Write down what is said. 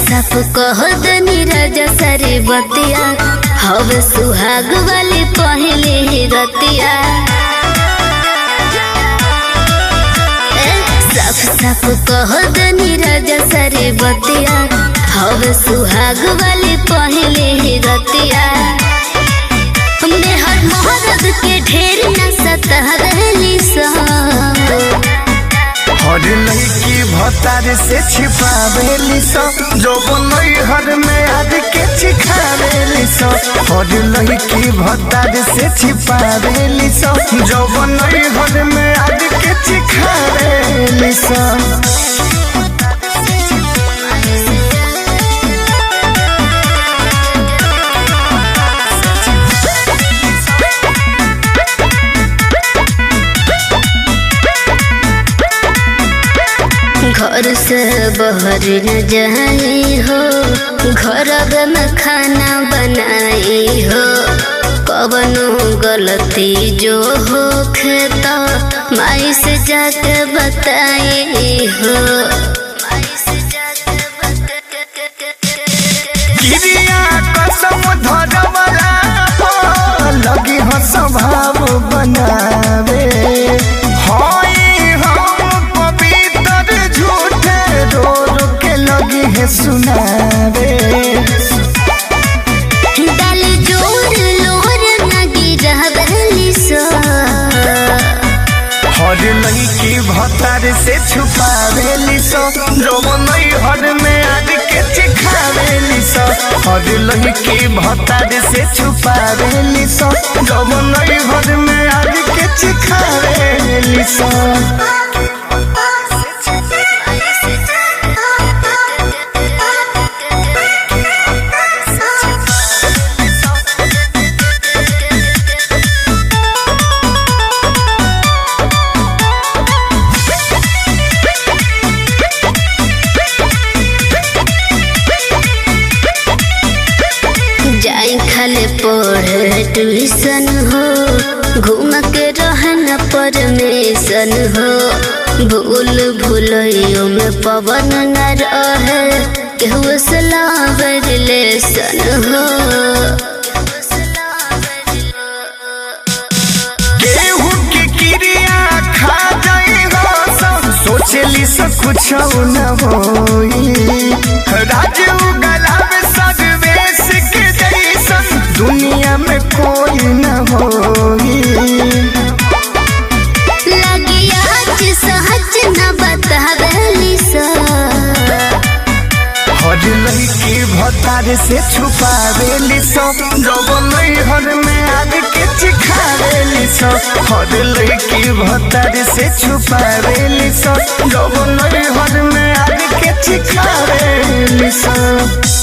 साफ कहो दनी राजा सारे बतिया हवे सुहाग वाली पहले ही रतिया। साफ साफ कहो दनी राजा सारे बतिया हवे सुहाग वाली पहले ही रतिया। हमने हर मोहब्बत के ढेर न सतहली हर लड़की भतार से छिपावेली सो जो बनई हर में आज के चिखावेली सो। हर लड़की भतार से छिपावेली सो जो बनई हर में आज के चिखावेली सो। घर से बाहर न जाई हो, घर में खाना बनाई हो। कवनो गलती जो हो खेता माई से जाके बताई हो। कसम धरवला लगी हो स्वभाव बनावे सुनावे डाल जोर लोर नगी रहबली सो। हर लड़की भतार से छुपावेली सो जो बनई हर में आज के चिखावेली सो। हर लड़की भतार से छुपावेली सो जो बनई हर में आज के चिखावेली सो। खाले पढ़े ट्यूशन हो, घूम के रहना परमिशन हो। भूल भूलियों में पवन न रहे केहू सलाह रिलेशन हो। केहू के क्रिया खा जाए हो सोचली से कुछ न होई। राजू गलाब सदवेश के जैसन दुनिया में कोई न होई। लगी आज सहज न बतावेली सो। हर लड़की भतार से छुपावेली सो जो बनई हर में आज के चिखावेली सो। हर लड़की भतार से छुपावेली सो जो बनई हर में आज के चिखावेली सो।